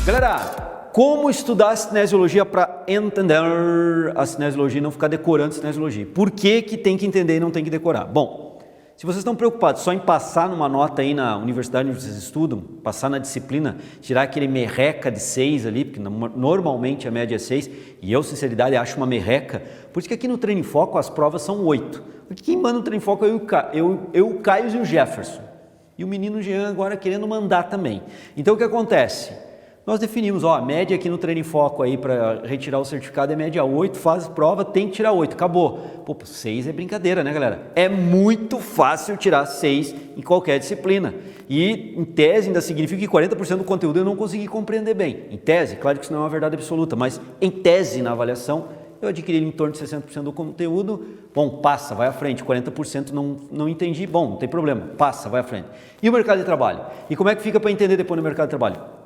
Galera, como estudar a cinesiologia para entender a cinesiologia e não ficar decorando cinesiologia? Por que tem que entender e não tem que decorar? Bom, se vocês estão preocupados só em passar numa nota aí na universidade onde vocês estudam, passar na disciplina, tirar aquele merreca de 6 ali, porque normalmente a média é 6, e eu, sinceridade, acho uma merreca, por isso que aqui no Treino em Foco as provas são 8. Porque quem manda no Treino em Foco é eu, o Caio e o Jefferson. E o menino Jean agora querendo mandar também. Então o que acontece? Nós definimos, a média aqui no Treino em Foco aí para retirar o certificado é média 8, faz prova, tem que tirar 8, acabou. Pô, 6 é brincadeira, né, galera? É muito fácil tirar 6 em qualquer disciplina. E em tese ainda significa que 40% do conteúdo eu não consegui compreender bem. Em tese, claro que isso não é uma verdade absoluta, mas em tese, na avaliação, eu adquiri em torno de 60% do conteúdo, bom, passa, vai à frente, 40% não entendi, bom, não tem problema, passa, vai à frente. E o mercado de trabalho? E como é que fica para entender depois no mercado de trabalho?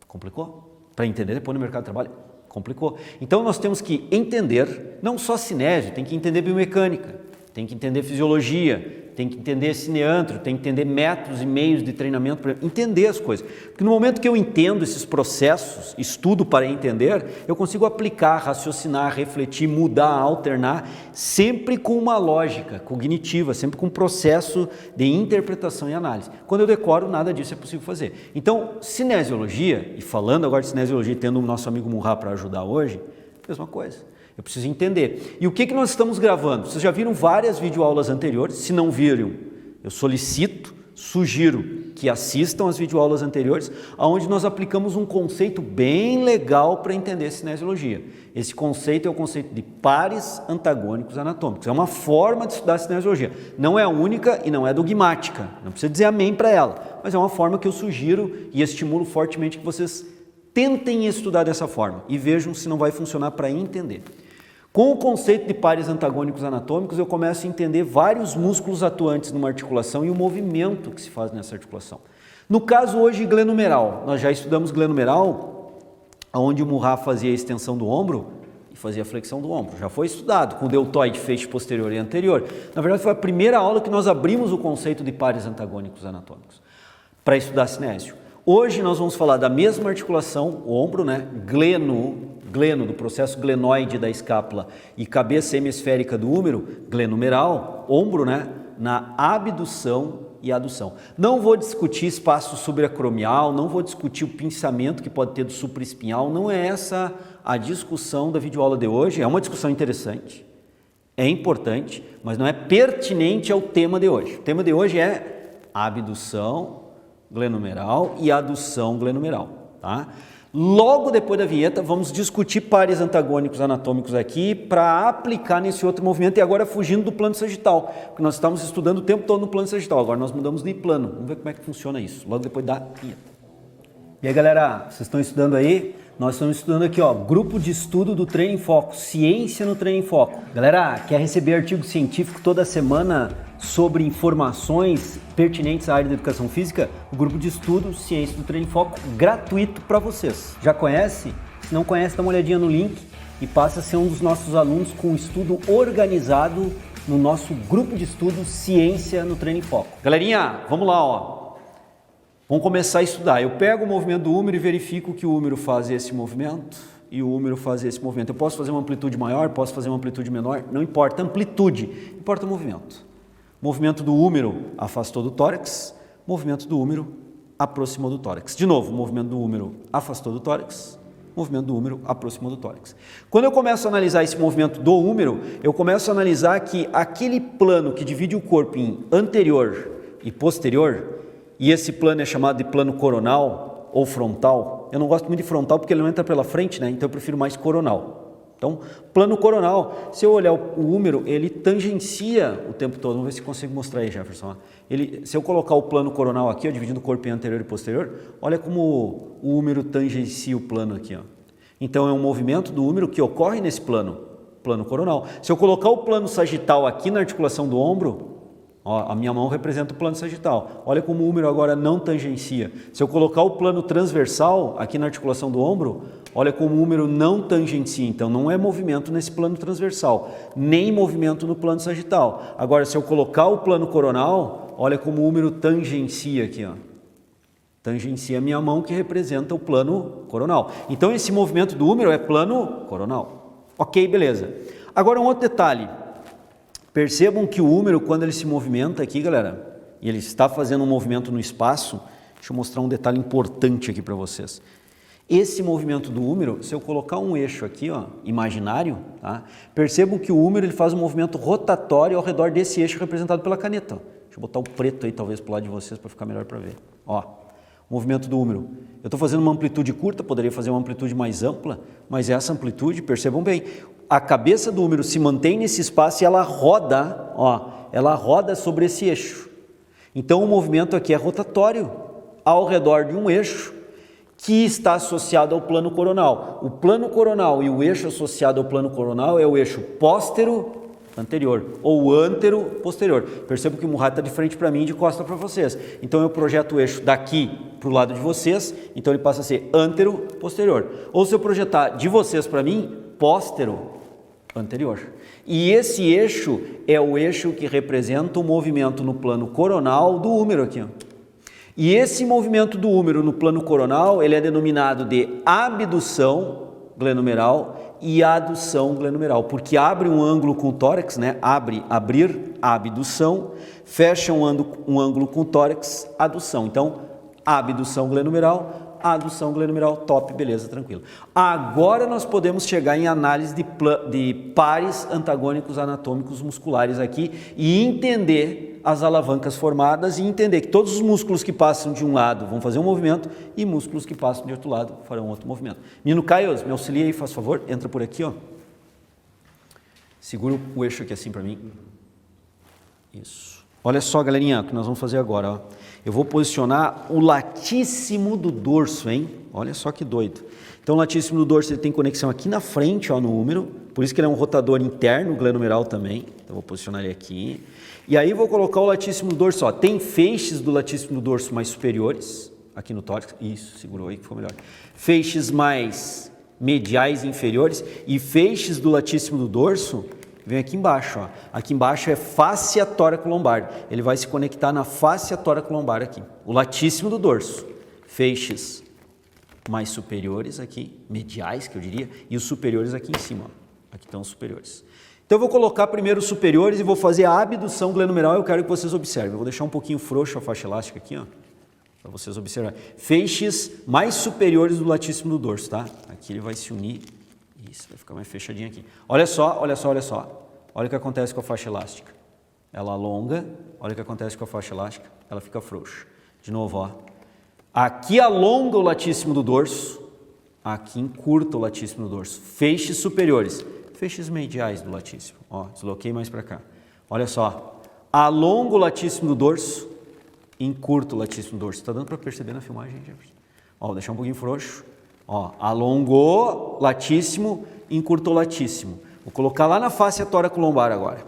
Complicou? Para entender depois no mercado de trabalho? Complicou. Então nós temos que entender, não só cinésio, tem que entender biomecânica, tem que entender fisiologia, tem que entender cineantro, tem que entender métodos e meios de treinamento, para entender as coisas. Porque no momento que eu entendo esses processos, estudo para entender, eu consigo aplicar, raciocinar, refletir, mudar, alternar, sempre com uma lógica cognitiva, sempre com um processo de interpretação e análise. Quando eu decoro, nada disso é possível fazer. Então, cinesiologia, e falando agora de cinesiologia, tendo o nosso amigo Murra para ajudar hoje, mesma coisa. Eu preciso entender. E o que nós estamos gravando? Vocês já viram várias videoaulas anteriores? Se não viram, eu sugiro que assistam as videoaulas anteriores, onde nós aplicamos um conceito bem legal para entender cinesiologia. Esse conceito é o conceito de pares antagônicos anatômicos. É uma forma de estudar cinesiologia. Não é a única e não é dogmática. Não precisa dizer amém para ela, mas é uma forma que eu sugiro e estimulo fortemente que vocês tentem estudar dessa forma e vejam se não vai funcionar para entender. Com o conceito de pares antagônicos anatômicos, eu começo a entender vários músculos atuantes numa articulação e o movimento que se faz nessa articulação. No caso hoje, glenumeral. Nós já estudamos glenumeral, onde o Murra fazia a extensão do ombro e fazia a flexão do ombro. Já foi estudado com deltoide, feixe posterior e anterior. Na verdade, foi a primeira aula que nós abrimos o conceito de pares antagônicos anatômicos para estudar cinésio. Hoje nós vamos falar da mesma articulação, o ombro, né? Gleno do processo glenoide da escápula e cabeça hemisférica do húmero, glenumeral, ombro, né? Na abdução e adução. Não vou discutir espaço supracromial, não vou discutir o pinçamento que pode ter do supraespinhal, não é essa a discussão da videoaula de hoje, é uma discussão interessante, é importante, mas não é pertinente ao tema de hoje. O tema de hoje é abdução glenumeral e adução glenumeral, tá? Logo depois da vinheta, vamos discutir pares antagônicos anatômicos aqui para aplicar nesse outro movimento e agora fugindo do plano sagital, porque nós estamos estudando o tempo todo no plano sagital, agora nós mudamos de plano. Vamos ver como é que funciona isso, logo depois da vinheta. E aí, galera, vocês estão estudando aí? Nós estamos estudando aqui, grupo de estudo do Treino em Foco, Ciência no Treino em Foco. Galera, quer receber artigo científico toda semana sobre informações pertinentes à área da educação física? O grupo de estudo Ciência do Treino em Foco, gratuito para vocês. Já conhece? Se não conhece, dá uma olhadinha no link e passa a ser um dos nossos alunos com um estudo organizado no nosso grupo de estudo Ciência no Treino em Foco. Galerinha, vamos lá, Vamos começar a estudar. Eu pego o movimento do húmero e verifico que o húmero faz esse movimento e o húmero faz esse movimento. Eu posso fazer uma amplitude maior, posso fazer uma amplitude menor, não importa a amplitude, importa o movimento. Movimento do húmero afastou do tórax, movimento do húmero aproximou do tórax. De novo, movimento do húmero afastou do tórax, movimento do húmero aproximou do tórax. Quando eu começo a analisar esse movimento do húmero, eu começo a analisar que aquele plano que divide o corpo em anterior e posterior, e esse plano é chamado de plano coronal ou frontal. Eu não gosto muito de frontal porque ele não entra pela frente, né? Então eu prefiro mais coronal. Então, plano coronal, se eu olhar o húmero, ele tangencia o tempo todo. Vamos ver se consigo mostrar aí, Jefferson. Se eu colocar o plano coronal aqui, dividindo o corpo em anterior e posterior, olha como o húmero tangencia o plano aqui. Então, é um movimento do húmero que ocorre nesse plano coronal. Se eu colocar o plano sagital aqui na articulação do ombro, a minha mão representa o plano sagital. Olha como o húmero agora não tangencia. Se eu colocar o plano transversal aqui na articulação do ombro, olha como o húmero não tangencia. Então, não é movimento nesse plano transversal, nem movimento no plano sagital. Agora, se eu colocar o plano coronal, olha como o húmero tangencia aqui. tangencia a minha mão, que representa o plano coronal. Então esse movimento do húmero é plano coronal. Ok, beleza. Agora um outro detalhe. Percebam que o húmero, quando ele se movimenta aqui, galera, e ele está fazendo um movimento no espaço, deixa eu mostrar um detalhe importante aqui para vocês. Esse movimento do húmero, se eu colocar um eixo aqui, ó, imaginário, tá? Percebam que o húmero ele faz um movimento rotatório ao redor desse eixo representado pela caneta. Ó. Deixa eu botar o preto aí, talvez, para o lado de vocês, para ficar melhor para ver. Ó, movimento do húmero. Eu estou fazendo uma amplitude curta, poderia fazer uma amplitude mais ampla, mas essa amplitude, percebam bem, a cabeça do húmero se mantém nesse espaço e ela roda, ó, ela roda sobre esse eixo. Então o movimento aqui é rotatório ao redor de um eixo que está associado ao plano coronal. O plano coronal e o eixo associado ao plano coronal é o eixo póstero-anterior ou antero-posterior. Percebo que o Murat está de frente para mim e de costa para vocês. Então eu projeto o eixo daqui para o lado de vocês, então ele passa a ser antero-posterior. Ou se eu projetar de vocês para mim, póstero-anterior. E esse eixo é o eixo que representa o movimento no plano coronal do húmero aqui, ó. E esse movimento do húmero no plano coronal, ele é denominado de abdução glenumeral e adução glenumeral, porque abre um ângulo com o tórax, né? Abrir, abdução, fecha um ângulo com o tórax, adução. Então, abdução glenumeral, adução glenumeral, top, beleza, tranquilo. Agora nós podemos chegar em análise de pares antagônicos anatômicos musculares aqui e entender as alavancas formadas e entender que todos os músculos que passam de um lado vão fazer um movimento e músculos que passam de outro lado farão outro movimento. Menino Caio, me auxilia aí, faz favor, entra por aqui, ó. Segura o eixo aqui assim para mim. Isso. Olha só, galerinha, o que nós vamos fazer agora, ó. Eu vou posicionar o latíssimo do dorso, hein? Olha só que doido. Então o latíssimo do dorso ele tem conexão aqui na frente, ó, no húmero, por isso que ele é um rotador interno glenumeral também. Então vou posicionar ele aqui. E aí vou colocar o latíssimo do dorso, ó. Tem feixes do latíssimo do dorso mais superiores, aqui no tórax. Isso, segurou aí que ficou melhor. Feixes mais mediais e inferiores e feixes do latíssimo do dorso vem aqui embaixo, ó. Aqui embaixo é fáscia tóraco-lombar. Ele vai se conectar na fáscia tóraco-lombar aqui. O latíssimo do dorso. Feixes mais superiores aqui, mediais que eu diria, e os superiores aqui em cima, ó. Aqui estão os superiores. Então eu vou colocar primeiro os superiores e vou fazer a abdução glenumeral. Eu quero que vocês observem. Eu vou deixar um pouquinho frouxo a faixa elástica aqui, ó, para vocês observarem. Feixes mais superiores do latíssimo do dorso, tá? Aqui ele vai se unir. Isso, vai ficar mais fechadinho aqui. Olha só, olha só, olha só. Olha o que acontece com a faixa elástica. Ela alonga, olha o que acontece com a faixa elástica, ela fica frouxa. De novo, ó. Aqui alonga o latíssimo do dorso, aqui encurta o latíssimo do dorso. Feixes superiores, feixes mediais do latíssimo. Ó, desloquei mais para cá. Olha só, alonga o latíssimo do dorso, encurta o latíssimo do dorso. Tá dando para perceber na filmagem, gente? Ó, vou deixar um pouquinho frouxo. Ó, alongou latíssimo, encurtou latíssimo. Vou colocar lá na fáscia tóraco-lombar agora.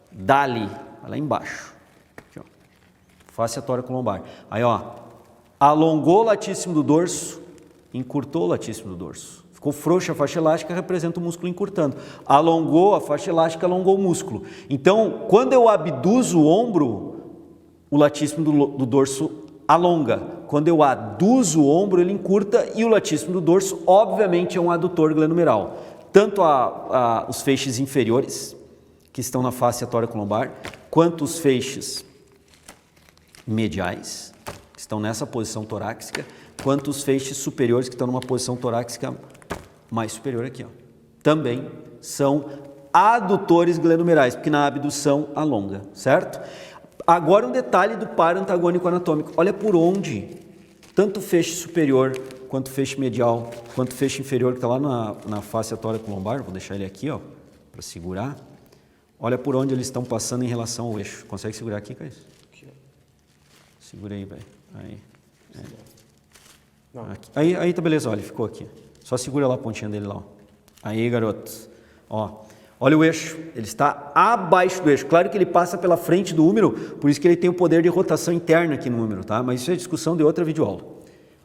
Dali, lá embaixo. Aqui, ó. Fáscia tóraco-lombar. Aí, ó, alongou o latíssimo do dorso, encurtou o latíssimo do dorso. Ficou frouxa a faixa elástica, representa o músculo encurtando. Alongou a faixa elástica, alongou o músculo. Então, quando eu abduzo o ombro, o latíssimo do dorso alonga. Quando eu aduzo o ombro, ele encurta e o latíssimo do dorso, obviamente, é um adutor glenumeral. Tanto os feixes inferiores, que estão na fáscia tóraco-lombar, quanto os feixes mediais, que estão nessa posição torácica, quanto os feixes superiores, que estão numa posição torácica mais superior aqui, ó. Também são adutores glenumerais, porque na abdução alonga, certo? Agora um detalhe do par antagônico anatômico. Olha por onde, tanto o feixe superior, quanto o feixe medial, quanto o feixe inferior, que está lá na fáscia tóraco-lombar, vou deixar ele aqui, ó, para segurar. Olha por onde eles estão passando em relação ao eixo. Consegue segurar aqui, Caio? Segura aí, velho. Aí. Aí tá beleza, olha, ficou aqui. Só segura lá a pontinha dele lá, ó. Aí, garoto. Ó. Olha o eixo, ele está abaixo do eixo. Claro que ele passa pela frente do húmero, por isso que ele tem o poder de rotação interna aqui no húmero, tá? Mas isso é discussão de outra videoaula.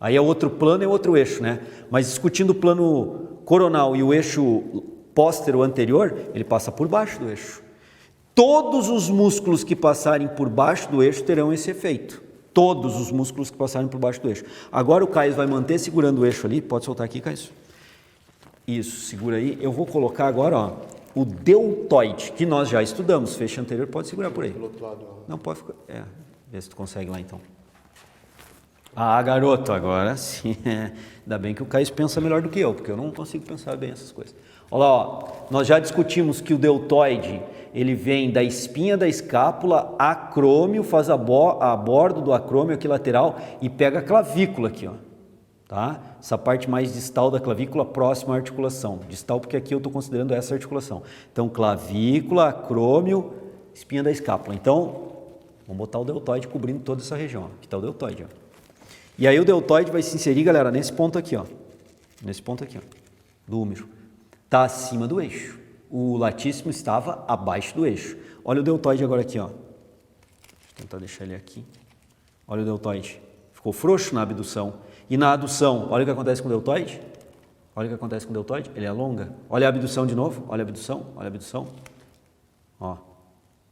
Aí é outro plano e outro eixo, né? Mas discutindo o plano coronal e o eixo póstero anterior, ele passa por baixo do eixo. Todos os músculos que passarem por baixo do eixo terão esse efeito. Todos os músculos que passarem por baixo do eixo. Agora o Caio vai manter segurando o eixo ali. Pode soltar aqui, Caio. Isso, segura aí. Eu vou colocar agora, ó, o deltoide, que nós já estudamos. Feixe anterior, pode segurar por aí. Pelo outro lado. Não, pode ficar. Vê se tu consegue lá então. Ah, garoto, agora sim. Ainda bem que o Caio pensa melhor do que eu, porque eu não consigo pensar bem essas coisas. Olha lá, ó, nós já discutimos que o deltoide, ele vem da espinha da escápula, acrômio, faz a bordo do acrômio aqui lateral e pega a clavícula aqui, ó. Tá? Essa parte mais distal da clavícula próxima à articulação. Distal porque aqui eu estou considerando essa articulação. Então, clavícula, acrômio, espinha da escápula. Então, vamos botar o deltoide cobrindo toda essa região. Aqui está o deltoide, ó. E aí o deltoide vai se inserir, galera, nesse ponto aqui, ó. Nesse ponto aqui, ó, do húmero. Está acima do eixo. O latíssimo estava abaixo do eixo. Olha o deltoide agora aqui, ó. Deixa eu tentar deixar ele aqui. Olha o deltoide. Ficou frouxo na abdução. E na adução, olha o que acontece com o deltoide. Olha o que acontece com o deltoide. Ele alonga. Olha a abdução de novo. Olha a abdução. Olha a abdução. Ó.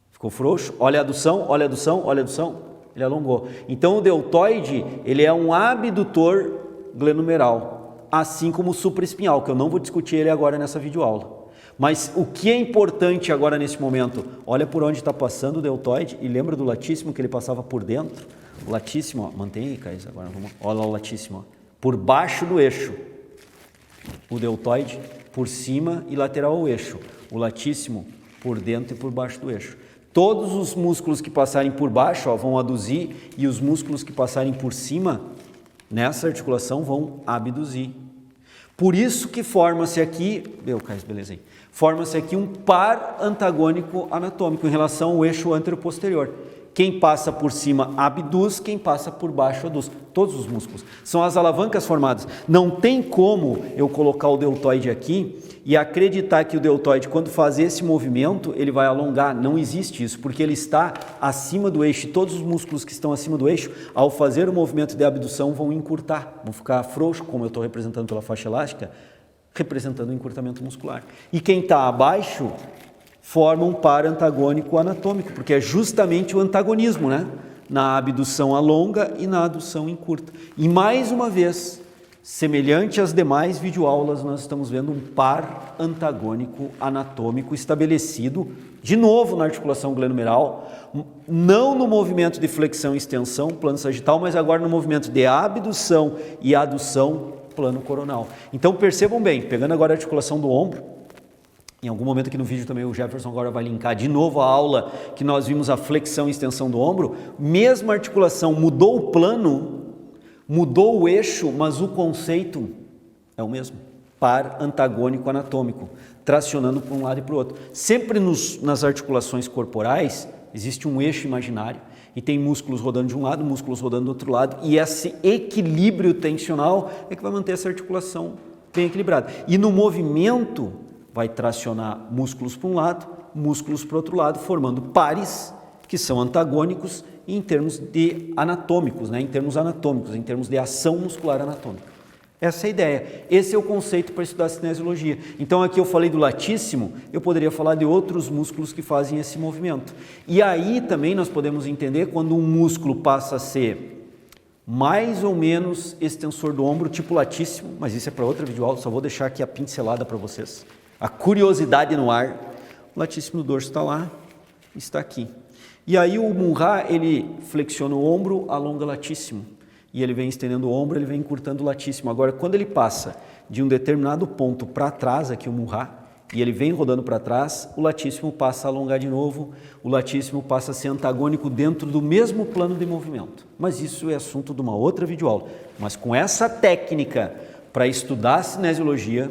Ficou frouxo. Olha a adução. Olha a adução. Olha a adução. Ele alongou. Então o deltoide, ele é um abdutor glenumeral, assim como o supraespinhal, que eu não vou discutir ele agora nessa videoaula. Mas o que é importante agora nesse momento? Olha por onde está passando o deltoide e lembra do latíssimo que ele passava por dentro? O latíssimo, ó, mantém aí, Caio, agora vamos. Olha lá o latíssimo, ó, por baixo do eixo. O deltoide por cima e lateral ao eixo. O latíssimo por dentro e por baixo do eixo. Todos os músculos que passarem por baixo, ó, vão aduzir e os músculos que passarem por cima nessa articulação vão abduzir. Por isso que forma-se aqui, beleza aí. Forma-se aqui um par antagônico anatômico em relação ao eixo antero-posterior. Quem passa por cima abduz, quem passa por baixo aduz. Todos os músculos. São as alavancas formadas. Não tem como eu colocar o deltoide aqui e acreditar que o deltoide, quando faz esse movimento, ele vai alongar. Não existe isso, porque ele está acima do eixo. E todos os músculos que estão acima do eixo, ao fazer o movimento de abdução, vão encurtar, vão ficar frouxos, como eu estou representando pela faixa elástica, representando o encurtamento muscular. E quem está abaixo forma um par antagônico anatômico, porque é justamente o antagonismo, né? Na abdução alonga e na adução encurta. E mais uma vez, semelhante às demais videoaulas, nós estamos vendo um par antagônico anatômico estabelecido, de novo na articulação glenumeral, não no movimento de flexão e extensão, plano sagital, mas agora no movimento de abdução e adução, plano coronal. Então percebam bem, pegando agora a articulação do ombro, em algum momento aqui no vídeo também o Jefferson agora vai linkar de novo a aula que nós vimos a flexão e extensão do ombro, mesma articulação, mudou o plano, mudou o eixo, mas o conceito é o mesmo, par antagônico anatômico, tracionando para um lado e para o outro. Sempre nas articulações corporais existe um eixo imaginário e tem músculos rodando de um lado, músculos rodando do outro lado, e esse equilíbrio tensional é que vai manter essa articulação bem equilibrada. E no movimento vai tracionar músculos para um lado, músculos para o outro lado, formando pares que são antagônicos em termos de anatômicos, né? Em termos anatômicos, em termos de ação muscular anatômica. Essa é a ideia. Esse é o conceito para estudar a cinesiologia. Então aqui eu falei do latíssimo, eu poderia falar de outros músculos que fazem esse movimento. E aí também nós podemos entender quando um músculo passa a ser mais ou menos extensor do ombro, tipo latíssimo, mas isso é para outra videoaula, só vou deixar aqui a pincelada para vocês. A curiosidade no ar, o latíssimo do dorso está lá, está aqui. E aí o Munhá, ele flexiona o ombro, alonga o latíssimo. E ele vem estendendo o ombro, ele vem encurtando o latíssimo. Agora, quando ele passa de um determinado ponto para trás, aqui o Munhá, e ele vem rodando para trás, o latíssimo passa a alongar de novo, o latíssimo passa a ser antagônico dentro do mesmo plano de movimento. Mas isso é assunto de uma outra videoaula. Mas com essa técnica para estudar a cinesiologia,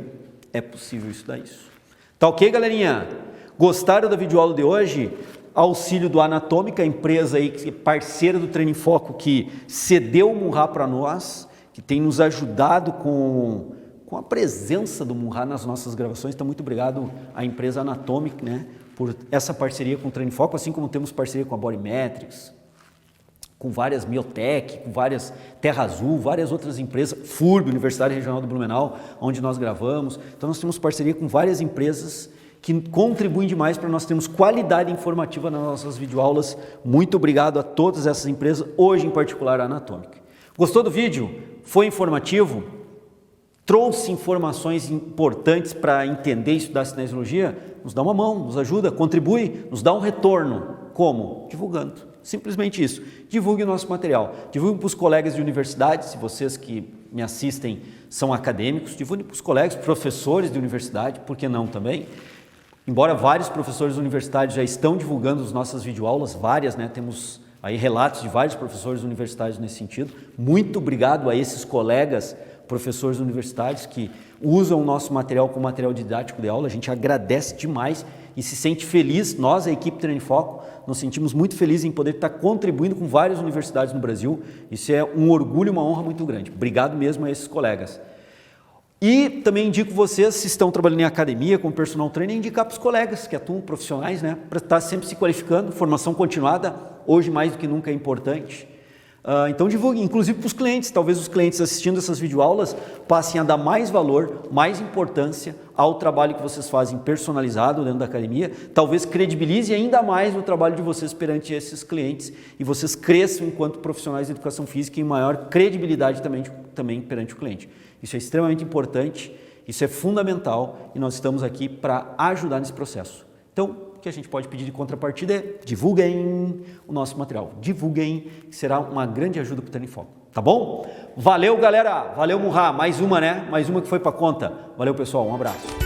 é possível estudar isso. Tá ok, galerinha? Gostaram da videoaula de hoje? Auxílio do Anatômica, a empresa aí, parceira do Treino em Foco, que cedeu o Munhá para nós, que tem nos ajudado com a presença do Munhá nas nossas gravações. Então, muito obrigado à empresa Anatomic, né, por essa parceria com o Treino em Foco, assim como temos parceria com a Bodymetrics, com várias Miotech, com várias Terra Azul, várias outras empresas, FURB, Universidade Regional do Blumenau, onde nós gravamos. Então nós temos parceria com várias empresas que contribuem demais para nós termos qualidade informativa nas nossas videoaulas. Muito obrigado a todas essas empresas, hoje em particular a Anatomic. Gostou do vídeo? Foi informativo? Trouxe informações importantes para entender e estudar cinesiologia? Nos dá uma mão, nos ajuda, contribui, nos dá um retorno. Como? Divulgando. Simplesmente isso. Divulgue o nosso material. Divulgue para os colegas de universidade, se vocês que me assistem são acadêmicos, divulgue para os colegas, professores de universidade, por que não também? Embora vários professores universitários já estão divulgando as nossas videoaulas, várias, né? Temos aí relatos de vários professores universitários nesse sentido. Muito obrigado a esses colegas professores universitários que usam o nosso material como material didático de aula. A gente agradece demais e se sente feliz. Nós, a equipe Treino em Foco, nos sentimos muito felizes em poder estar contribuindo com várias universidades no Brasil. Isso é um orgulho e uma honra muito grande. Obrigado mesmo a esses colegas. E também indico vocês, se estão trabalhando em academia, como personal trainer, indicar para os colegas que atuam, profissionais, né, para estar sempre se qualificando. Formação continuada, hoje mais do que nunca é importante. Então divulgue, inclusive para os clientes. Talvez os clientes assistindo essas videoaulas passem a dar mais valor, mais importância ao trabalho que vocês fazem personalizado dentro da academia. Talvez credibilize ainda mais o trabalho de vocês perante esses clientes e vocês cresçam enquanto profissionais de educação física em maior credibilidade também perante o cliente. Isso é extremamente importante, isso é fundamental e nós estamos aqui para ajudar nesse processo. Então, o que a gente pode pedir de contrapartida é divulguem o nosso material, divulguem, que será uma grande ajuda para o Treino em Foco, tá bom? Valeu, galera, valeu, Murra, mais uma, né? Mais uma que foi para conta. Valeu, pessoal, um abraço.